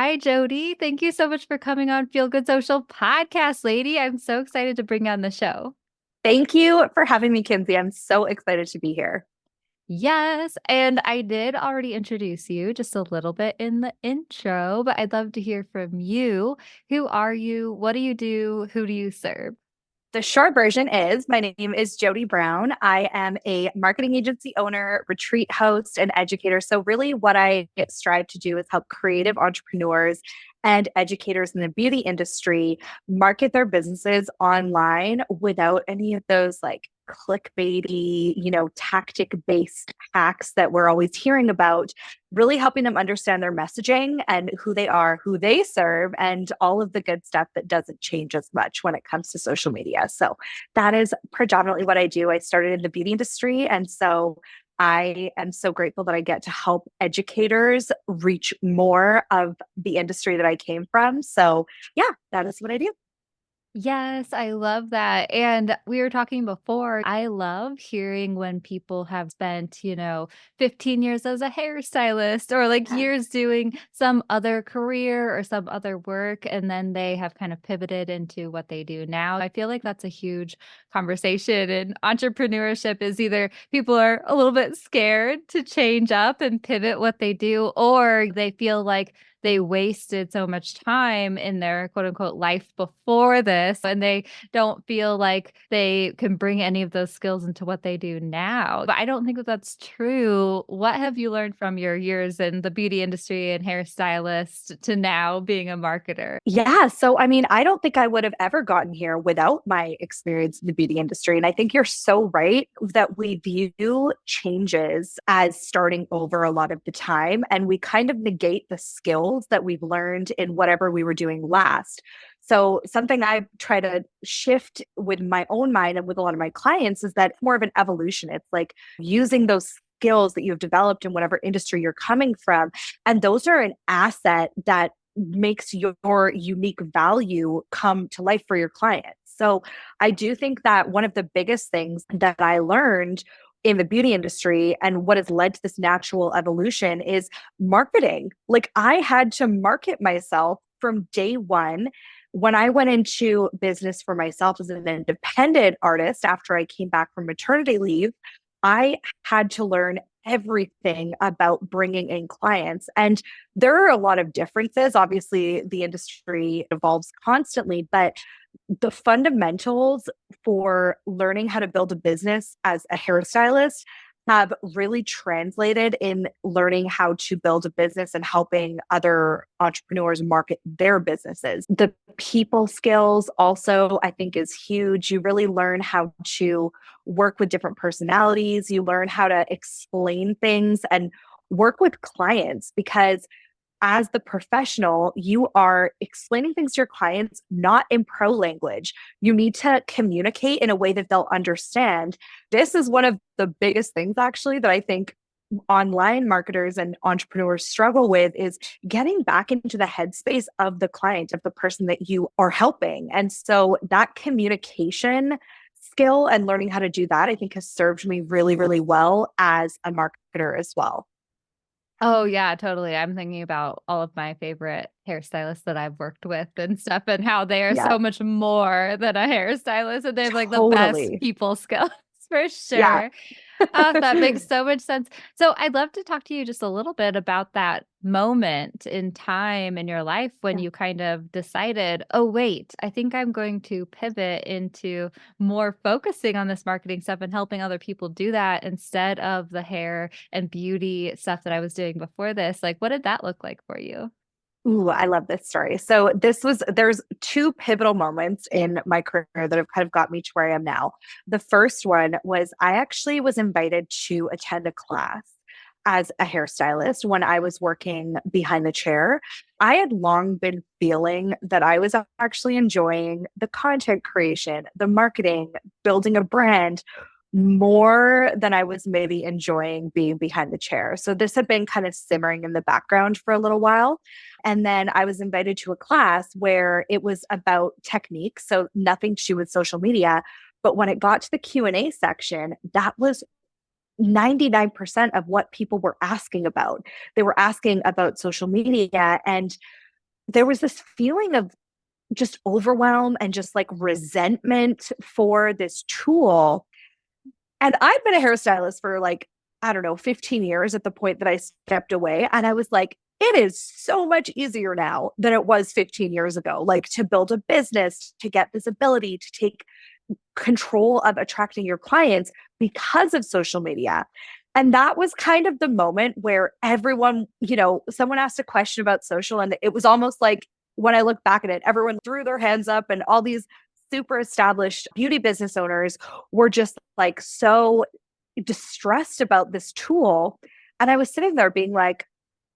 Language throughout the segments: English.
Hi, Jody. Thank you so much for coming on Feel Good Social Podcast, lady. I'm so excited to bring you on the show. Thank you for having me, Kinsey. I'm so excited to be here. Yes, and I did already introduce you just a little bit in the intro, but I'd love to hear from you. Who are you? What do you do? Who do you serve? The short version is my name is Jody Brown. I am a marketing agency owner, retreat host, and educator. So, really, what I strive to do is help creative entrepreneurs and educators in the beauty industry market their businesses online without any of those like clickbaity, tactic based hacks that we're always hearing about, really helping them understand their messaging and who they are, who they serve, and all of the good stuff that doesn't change as much when it comes to social media. So that is predominantly what I do. I started in the beauty industry. And so I am so grateful that I get to help educators reach more of the industry that I came from. So, yeah, that is what I do. Yes, I love that. And we were talking before. I love hearing when people have spent, 15 years as a hairstylist or like Yeah. years doing some other career or some other work. And then they have kind of pivoted into what they do now. I feel like that's a huge conversation in entrepreneurship is either people are a little bit scared to change up and pivot what they do, or they feel like they wasted so much time in their quote unquote life before this and they don't feel like they can bring any of those skills into what they do now. But I don't think that that's true. What have you learned from your years in the beauty industry and hairstylist to now being a marketer? Yeah. So, I mean, I don't think I would have ever gotten here without my experience in the beauty industry. And I think you're so right that we view changes as starting over a lot of the time. And we kind of negate the skills that we've learned in whatever we were doing last. So, something I try to shift with my own mind and with a lot of my clients is that more of an evolution. It's like using those skills that you've developed in whatever industry you're coming from. And those are an asset that makes your unique value come to life for your clients. So I do think that one of the biggest things that I learned in the beauty industry and what has led to this natural evolution is marketing. Like I had to market myself from day one. When I went into business for myself as an independent artist after I came back from maternity leave, I had to learn everything about bringing in clients. And there are a lot of differences. Obviously, the industry evolves constantly, but the fundamentals for learning how to build a business as a hairstylist have really translated in learning how to build a business and helping other entrepreneurs market their businesses. The people skills also, I think, is huge. You really learn how to work with different personalities, you learn how to explain things and work with clients because as the professional, you are explaining things to your clients not in pro language. You need to communicate in a way that they'll understand. This is one of the biggest things, actually, that I think online marketers and entrepreneurs struggle with is getting back into the headspace of the client, of the person that you are helping. And so that communication skill and learning how to do that, I think has served me really, really well as a marketer as well. Oh, yeah, totally. I'm thinking about all of my favorite hairstylists that I've worked with and stuff, and how they are Yeah, so much more than a hairstylist, and they have like the best totally. people skills for Yeah. sure. Oh, that makes so much sense. So I'd love to talk to you just a little bit about that moment in time in your life when Yeah. you kind of decided, oh, wait, I think I'm going to pivot into more focusing on this marketing stuff and helping other people do that instead of the hair and beauty stuff that I was doing before this. Like, what did that look like for you? Ooh, I love this story. So there's two pivotal moments in my career that have kind of got me to where I am now. The first one was I actually was invited to attend a class as a hairstylist when I was working behind the chair. I had long been feeling that I was actually enjoying the content creation, the marketing, building a brand more than I was maybe enjoying being behind the chair. So this had been kind of simmering in the background for a little while. And then I was invited to a class where it was about technique, so nothing to do with social media. But when it got to the Q&A section, that was 99% of what people were asking about. They were asking about social media and there was this feeling of just overwhelm and just like resentment for this tool. And I'd been a hairstylist for like, I don't know, 15 years at the point that I stepped away. And I was like, it is so much easier now than it was 15 years ago, like to build a business, to get visibility, to take control of attracting your clients because of social media. And that was kind of the moment where everyone, someone asked a question about social, and it was almost like when I look back at it, everyone threw their hands up, and all these super established beauty business owners were just like so distressed about this tool. And I was sitting there being like,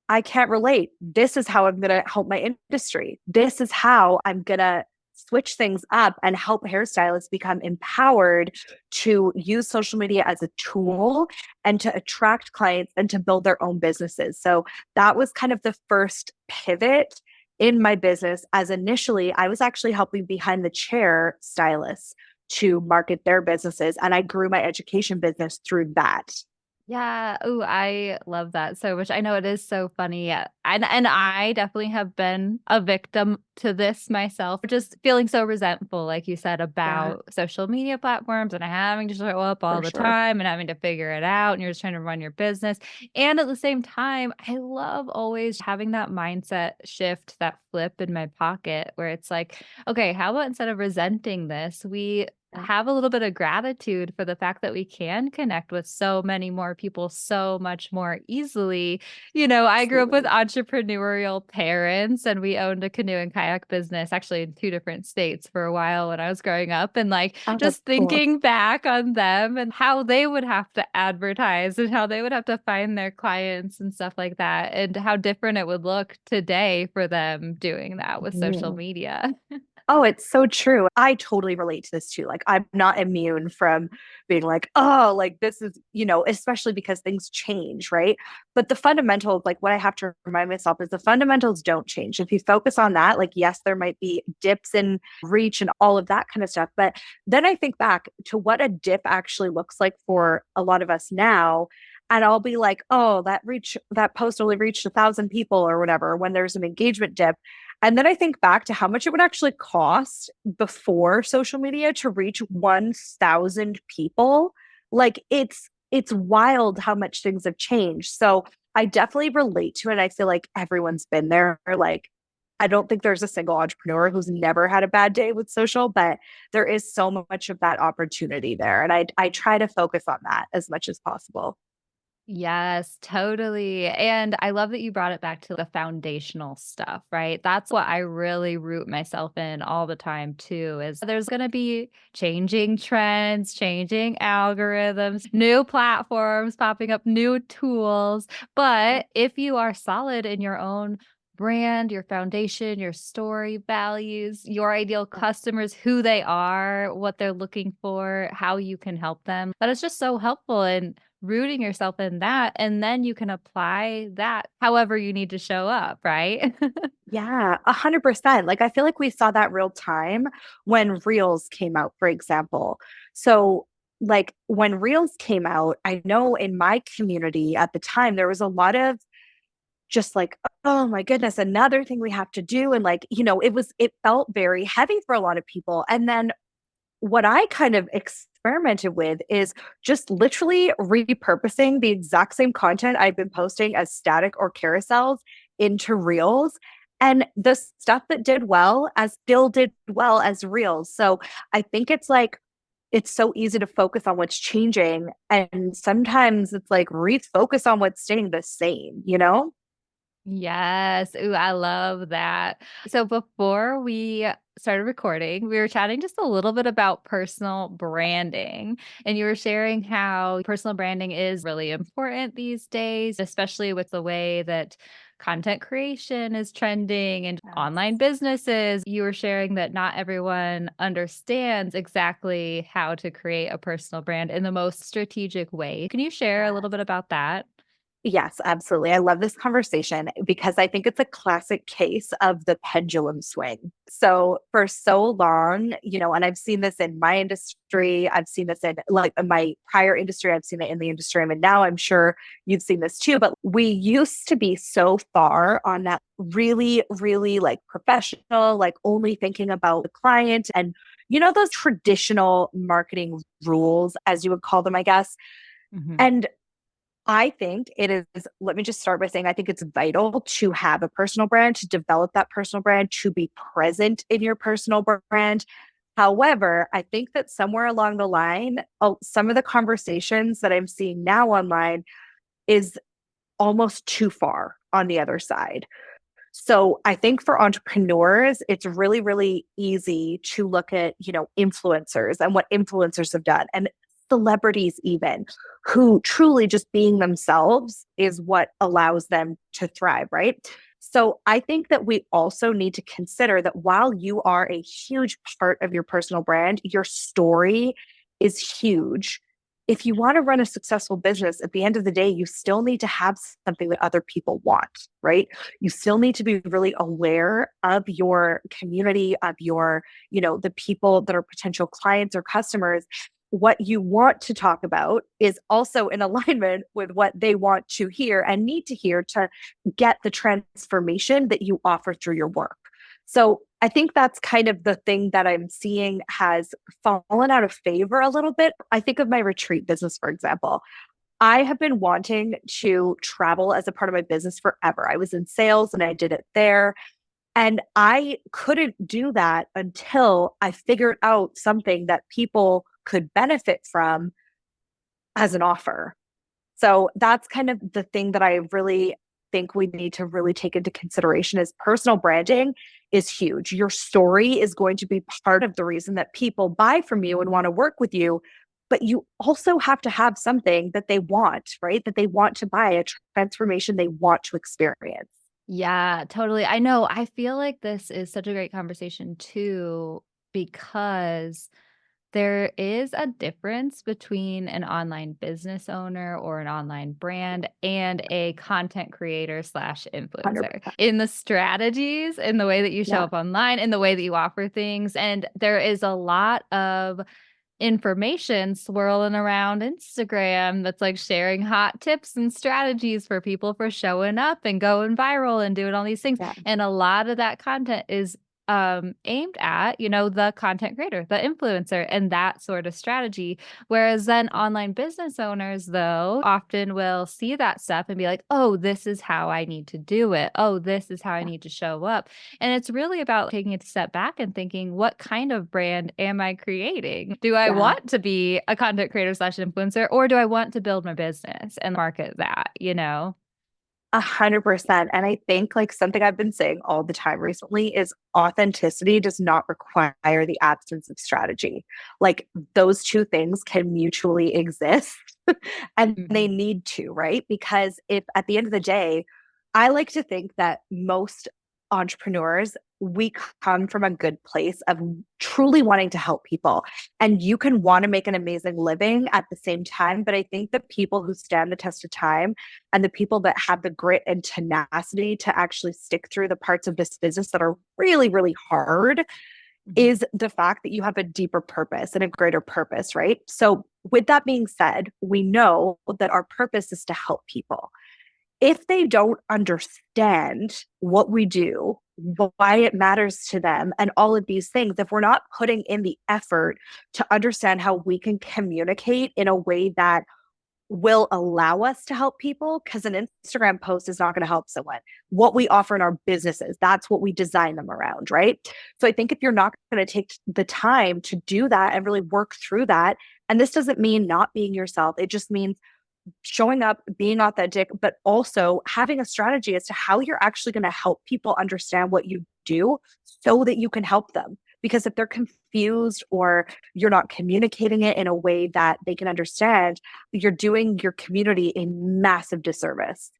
I can't relate. This is how I'm going to help my industry. This is how I'm going to switch things up and help hairstylists become empowered to use social media as a tool and to attract clients and to build their own businesses. So that was kind of the first pivot in my business, as initially I was actually helping behind the chair stylists to market their businesses. And I grew my education business through that. Yeah. Oh, I love that so much. I know it is so funny. Yeah. And I definitely have been a victim to this myself, just feeling so resentful, like you said, Yeah, about social media platforms and having to show up all for the sure. time and having to figure it out. And you're just trying to run your business. And at the same time, I love always having that mindset shift, that flip in my pocket where it's like, okay, how about instead of resenting this, we Yeah. have a little bit of gratitude for the fact that we can connect with so many more people so much more easily. I grew up with Absolutely. entrepreneurial parents and we owned a canoe and kayak business actually in two different states for a while when I was growing up. And like Oh, that's just cool. thinking back on them and how they would have to advertise and how they would have to find their clients and stuff like that, and how different it would look today for them doing that with social Mhm. media. Oh, it's so true. I totally relate to this too. Like, I'm not immune from being like, oh, like this is, especially because things change, right? But the fundamentals, like what I have to remind myself is the fundamentals don't change. If you focus on that, like, yes, there might be dips in reach and all of that kind of stuff. But then I think back to what a dip actually looks like for a lot of us now. And I'll be like, oh, that post only reached 1,000 people or whatever when there's an engagement dip. And then I think back to how much it would actually cost before social media to reach 1,000 people. Like it's wild how much things have changed. So I definitely relate to it. I feel like everyone's been there. Like I don't think there's a single entrepreneur who's never had a bad day with social, but there is so much of that opportunity there. And I try to focus on that as much as possible. Yes, totally. And I love that you brought it back to the foundational stuff, right? That's what I really root myself in all the time too, is there's going to be changing trends, changing algorithms, new platforms popping up, new tools. But if you are solid in your own brand, your foundation, your story, values, your ideal customers, who they are, what they're looking for, how you can help them, that is just so helpful. And rooting yourself in that, and then you can apply that however you need to show up, right? Yeah, 100%. Like I feel like we saw that real time when Reels came out, for example. So, like when Reels came out, I know in my community at the time there was a lot of just like, oh my goodness, another thing we have to do. And like, it felt very heavy for a lot of people. And then what I kind of experimented with is just literally repurposing the exact same content I've been posting as static or carousels into reels. And the stuff that did well as still did well as reels. So I think it's like, it's so easy to focus on what's changing. And sometimes it's like refocus on what's staying the same, you know? Yes. Ooh, I love that. So before we started recording, we were chatting just a little bit about personal branding. And you were sharing how personal branding is really important these days, especially with the way that content creation is trending and online Yes. businesses. You were sharing that not everyone understands exactly how to create a personal brand in the most strategic way. Can you share a Yeah. little bit about that? Yes, absolutely. I love this conversation because I think it's a classic case of the pendulum swing. So for so long, and I've seen this in my industry, I've seen this in like in my prior industry, I've seen it in the industry I'm in now. I'm sure you've seen this too, but we used to be so far on that really, really like professional, like only thinking about the client and those traditional marketing rules, as you would call them, I guess. Mhm. And I think it is, let me just start by saying I think it's vital to have a personal brand, to develop that personal brand, to be present in your personal brand. However, I think that somewhere along the line, some of the conversations that I'm seeing now online is almost too far on the other side. So I think for entrepreneurs, it's really, really easy to look at, influencers and what influencers have done and celebrities even who truly just being themselves is what allows them to thrive, right? So I think that we also need to consider that while you are a huge part of your personal brand, your story is huge. If you want to run a successful business, at the end of the day, you still need to have something that other people want, right? You still need to be really aware of your community, of your, the people that are potential clients or customers. What you want to talk about is also in alignment with what they want to hear and need to hear to get the transformation that you offer through your work. So I think that's kind of the thing that I'm seeing has fallen out of favor a little bit. I think of my retreat business, for example. I have been wanting to travel as a part of my business forever. I was in sales and I did it there. And I couldn't do that until I figured out something that people could benefit from as an offer. So that's kind of the thing that I really think we need to really take into consideration is personal branding is huge. Your story is going to be part of the reason that people buy from you and want to work with you, but you also have to have something that they want, right? That they want to buy, a transformation they want to experience. Yeah, totally. I know. I feel like this is such a great conversation too, because there is a difference between an online business owner or an online brand and a content creator slash influencer 100%. in the strategies, in the way that you show Yeah. up online, in the way that you offer things. And there is a lot of information swirling around Instagram that's like sharing hot tips and strategies for people for showing up and going viral and doing all these things. Yeah. And a lot of that content is aimed at, the content creator, the influencer, and that sort of strategy. Whereas then online business owners, though, often will see that stuff and be like, oh, this is how I need to do it. Oh, this is how I Yeah. need to show up. And it's really about taking a step back and thinking, what kind of brand am I creating? Do I Yeah. want to be a content creator slash influencer, or do I want to build my business and market that? 100%. And I think like something I've been saying all the time recently is authenticity does not require the absence of strategy. Like those two things can mutually exist and they Mhm. need to, right? Because if at the end of the day, I like to think that most entrepreneurs, we come from a good place of truly wanting to help people. And you can want to make an amazing living at the same time. But I think the people who stand the test of time and the people that have the grit and tenacity to actually stick through the parts of this business that are really, really hard Mhm. is the fact that you have a deeper purpose and a greater purpose, right? So, with that being said, we know that our purpose is to help people. If they don't understand what we do, why it matters to them, and all of these things, if we're not putting in the effort to understand how we can communicate in a way that will allow us to help people, because an Instagram post is not going to help someone. What we offer in our businesses, that's what we design them around, right? So I think if you're not going to take the time to do that and really work through that, and this doesn't mean not being yourself, it just means showing up, being authentic, but also having a strategy as to how you're actually going to help people understand what you do so that you can help them. Because if they're confused or you're not communicating it in a way that they can understand, you're doing your community a massive disservice.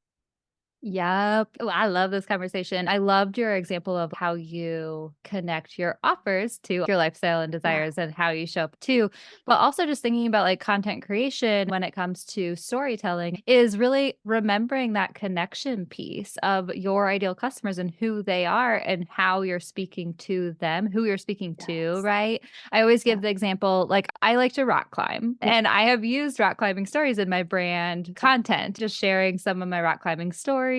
Yep. Oh, I love this conversation. I loved your example of how you connect your offers to your lifestyle and Yeah. desires and how you show up too. But also just thinking about like content creation when it comes to storytelling is really remembering that connection piece of your ideal customers and who they are and how you're speaking to them, who you're speaking to, Yes. right? I always Yeah. give the example like I like to rock climb Yeah. and I have used rock climbing stories in my brand content, just sharing some of my rock climbing stories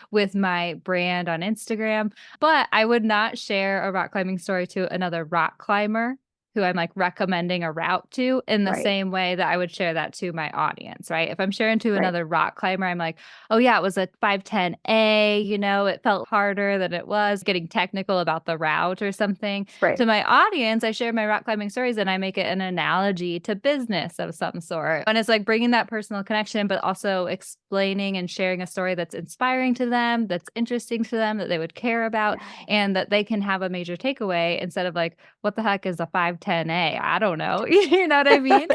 with my brand on Instagram. But I would not share a rock climbing story to another rock climber who I'm like recommending a route to in the Right. same way that I would share that to my audience, right? If I'm sharing to Right. another rock climber, I'm like, oh yeah, it was a 510A, it felt harder than it was getting technical about the route or something. Right. To my audience, I share my rock climbing stories and I make it an analogy to business of some sort. And it's like bringing that personal connection, but also explaining and sharing a story that's inspiring to them, that's interesting to them, that they would care about, Yes. and that they can have a major takeaway instead of like, what the heck is a 510A? I don't know. You know what I mean?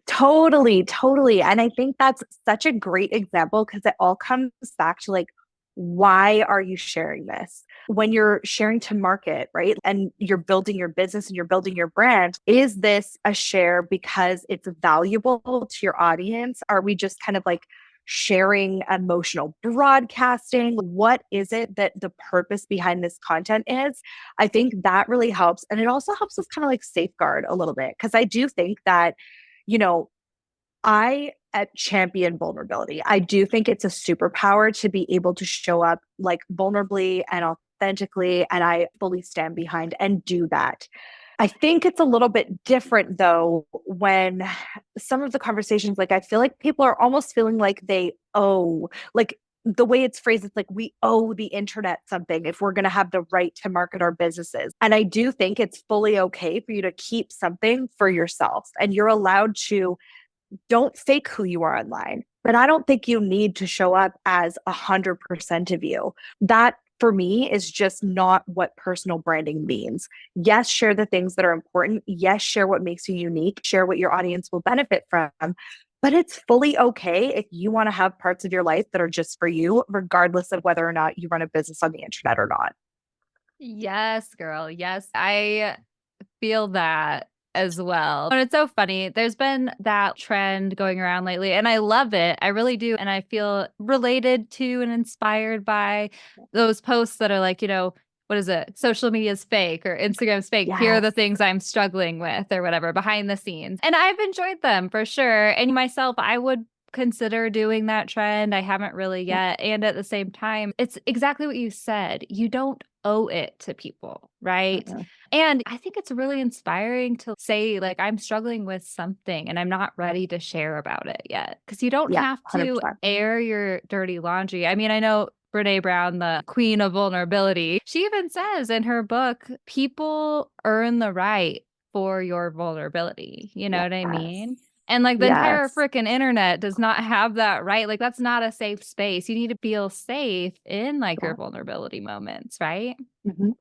Totally, totally. And I think that's such a great example because it all comes back to like, why are you sharing this? When you're sharing to market, right? And you're building your business and you're building your brand, is this a share because it's valuable to your audience? Are we just kind of like sharing emotional broadcasting? What is it that the purpose behind this content is? I think that really helps. And it also helps us kind of like safeguard a little bit because I do think that you know, I champion vulnerability. I do think it's a superpower to be able to show up like vulnerably and authentically. And I fully stand behind and do that. I think it's a little bit different though when some of the conversations, like I feel like people are almost feeling like they owe, like the way it's phrased, it's like we owe the internet something if we're going to have the right to market our businesses. And I do think it's fully okay for you to keep something for yourself and you're allowed to don't fake who you are online. But I don't think you need to show up as 100% of you. That for me is just not what personal branding means. Yes, share the things that are important. Yes, share what makes you unique, share what your audience will benefit from. But it's fully okay if you want to have parts of your life that are just for you, regardless of whether or not you run a business on the internet or not. Yes, girl. Yes. I feel that as well. And it's so funny. There's been that trend going around lately, and I love it. I really do. And I feel related to and inspired by those posts that are like, what is it? Social media is fake or Instagram's fake. Here are Yes. the things I'm struggling with or whatever behind the scenes. And I've enjoyed them for sure. And myself, I would consider doing that trend. I haven't really Yeah. yet. And at the same time, it's exactly what you said. You don't owe it to people, right? Mm-mm. And I think it's really inspiring to say, like, I'm struggling with something and I'm not ready to share about it yet. Cause you don't Yeah, have to 100%. air your dirty laundry. I mean, I know Brene Brown, the queen of vulnerability, she even says in her book, people earn the right for your vulnerability. You know what I Yes. mean? And like the entire Yes. freaking internet does not have that right. Like that's not a safe space. You need to feel safe in like your Yeah. vulnerability moments, right? Mhm.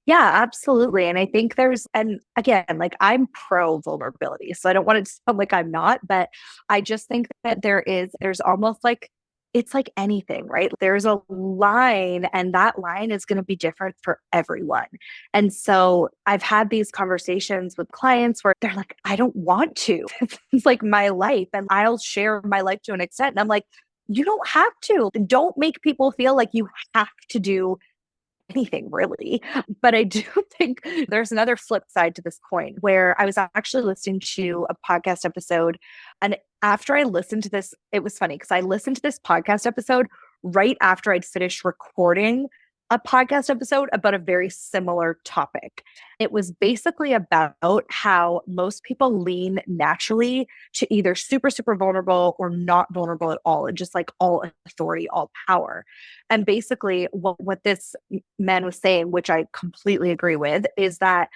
Yeah, absolutely. And I think and again, like I'm pro vulnerability. So I don't want it to sound like I'm not, but I just think that there's almost like, it's like anything, right? There's a line, and that line is going to be different for everyone. And so I've had these conversations with clients where they're like, I don't want to. It's like my life, and I'll share my life to an extent. And I'm like, you don't have to. Don't make people feel like you have to do anything really. But I do think there's another flip side to this coin where I was actually listening to a podcast episode. And after I listened to this, it was funny because I listened to this podcast episode right after I'd finished recording a podcast episode about a very similar topic. It was basically about how most people lean naturally to either super, super vulnerable or not vulnerable at all, and just like all authority, all power. And basically, what this man was saying, which I completely agree with, is that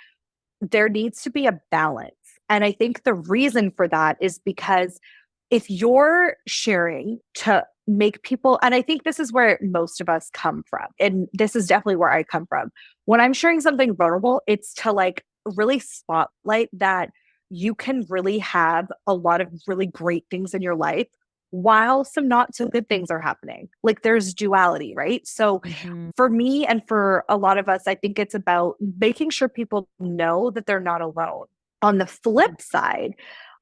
there needs to be a balance. And I think the reason for that is because if you're sharing to make people, and I think this is where most of us come from, and this is definitely where I come from. When I'm sharing something vulnerable, it's to like really spotlight that you can really have a lot of really great things in your life while some not so good things are happening. Like there's duality, right? So Mhm. for me and for a lot of us, I think it's about making sure people know that they're not alone. On the flip side,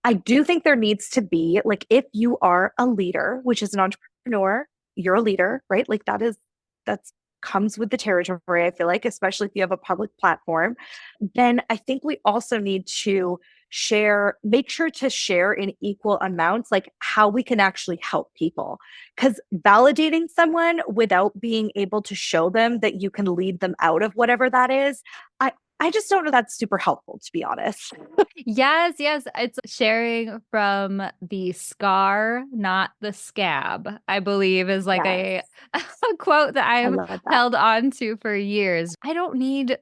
I do think there needs to be, like, if you are a leader, which is an entrepreneur, you're a leader, right? Like that's comes with the territory, I feel like, especially if you have a public platform. Then I think we also need to make sure to share in equal amounts, like how we can actually help people. Because validating someone without being able to show them that you can lead them out of whatever that is, I just don't know that's super helpful, to be honest. Yes, yes, it's sharing from the scar, not the scab, I believe is like Yes, a quote that I I've love that. held on to for years. I don't need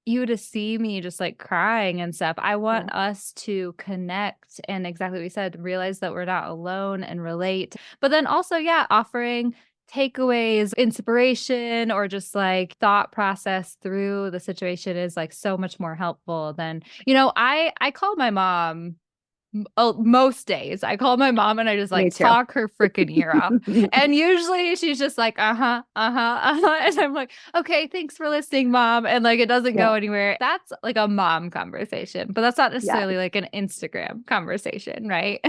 you to see me just like crying and stuff. I Yeah. want us to connect and exactly what you said, realize that we're not alone and relate. But then also, yeah, offering takeaways, inspiration, or just like thought process through the situation is like so much more helpful than, I call my mom most days. I call my mom and I just Me like too. talk her freaking ear off. And usually she's just like, uh-huh, uh-huh, uh-huh. And I'm like, okay, thanks for listening, mom. And like it doesn't Yeah. go anywhere. That's like a mom conversation, but that's not Yeah. necessarily like an Instagram conversation, right?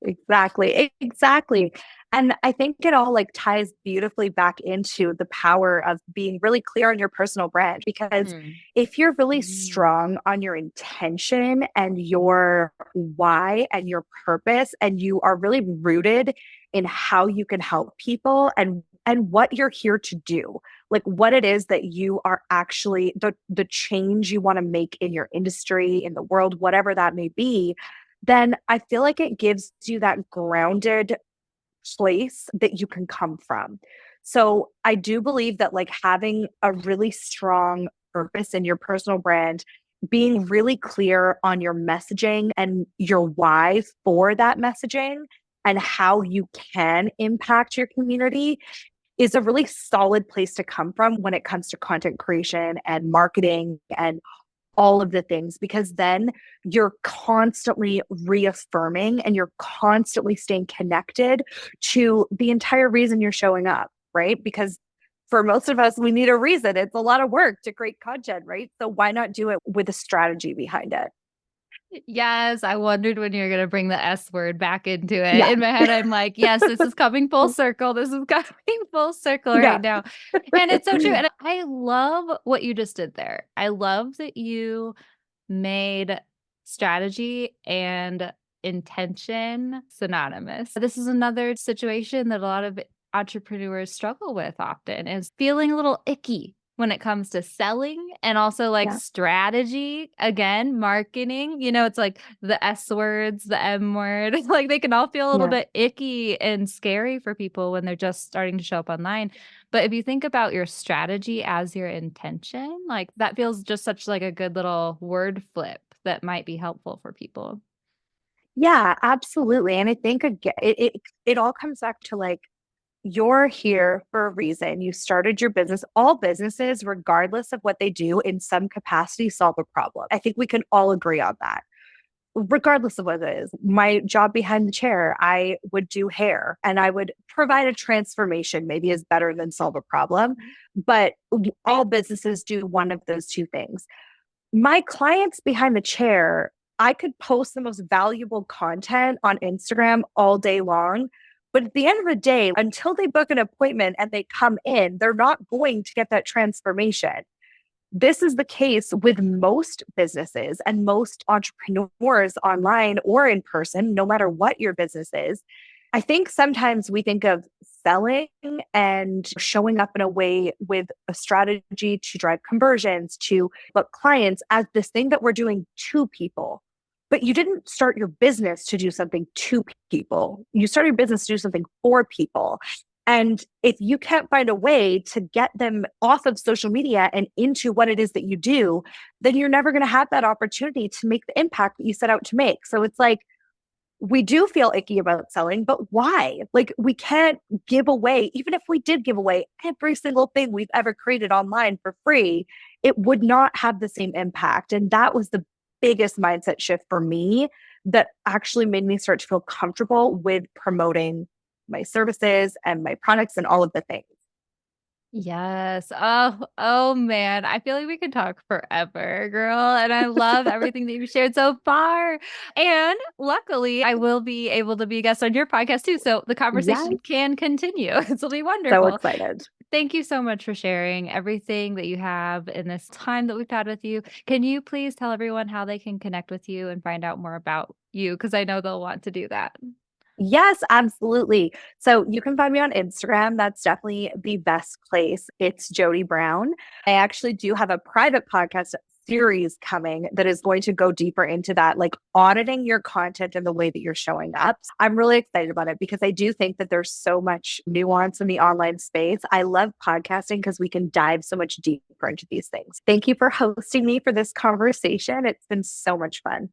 Exactly. And I think it all like ties beautifully back into the power of being really clear on your personal brand. Because Mm. if you're really Mm. strong on your intention and your why and your purpose, and you are really rooted in how you can help people and what you're here to do, like what it is that you are actually the change you want to make in your industry, in the world, whatever that may be, then I feel like it gives you that grounded place that you can come from. So I do believe that like having a really strong purpose in your personal brand, being really clear on your messaging and your why for that messaging and how you can impact your community is a really solid place to come from when it comes to content creation and marketing and all of the things, because then you're constantly reaffirming and you're constantly staying connected to the entire reason you're showing up, right? Because for most of us, we need a reason. It's a lot of work to create content, right? So why not do it with a strategy behind it? Yes, I wondered when you were gonna bring the S word back into it. Yeah. In my head, I'm like, yes, this is coming full circle. This is coming full circle Yeah. right now. And it's so true. And I love what you just did there. I love that you made strategy and intention synonymous. This is another situation that a lot of entrepreneurs struggle with often is feeling a little icky when it comes to selling and also like Yeah. strategy. Again, marketing, it's like the S words, the M word, like they can all feel a little Yeah. bit icky and scary for people when they're just starting to show up online. But if you think about your strategy as your intention, like that feels just such like a good little word flip that might be helpful for people. Yeah, absolutely. And I think again, it all comes back to like you're here for a reason. You started your business. All businesses, regardless of what they do, in some capacity, solve a problem. I think we can all agree on that. Regardless of what it is, my job behind the chair, I would do hair and I would provide a transformation, maybe is better than solve a problem. But all businesses do one of those two things. My clients behind the chair, I could post the most valuable content on Instagram all day long. But at the end of the day, until they book an appointment and they come in, they're not going to get that transformation. This is the case with most businesses and most entrepreneurs online or in person, no matter what your business is. I think sometimes we think of selling and showing up in a way with a strategy to drive conversions, to book clients as this thing that we're doing to people. But you didn't start your business to do something to people. You started your business to do something for people. And if you can't find a way to get them off of social media and into what it is that you do, then you're never going to have that opportunity to make the impact that you set out to make. So it's like, we do feel icky about selling, but why? Like, we can't give away, even if we did give away every single thing we've ever created online for free, it would not have the same impact. And that was the biggest mindset shift for me that actually made me start to feel comfortable with promoting my services and my products and all of the things. Yes. Oh man. I feel like we could talk forever, girl. And I love everything that you've shared so far. And luckily, I will be able to be a guest on your podcast too. So the conversation Yes, can continue. It'll be so wonderful. excited. Thank you so much for sharing everything that you have in this time that we've had with you. Can you please tell everyone how they can connect with you and find out more about you? Because I know they'll want to do that. Yes, absolutely. So you can find me on Instagram. That's definitely the best place. It's Jody Brown. I actually do have a private podcast series coming that is going to go deeper into that, like auditing your content and the way that you're showing up. I'm really excited about it because I do think that there's so much nuance in the online space. I love podcasting because we can dive so much deeper into these things. Thank you for hosting me for this conversation. It's been so much fun.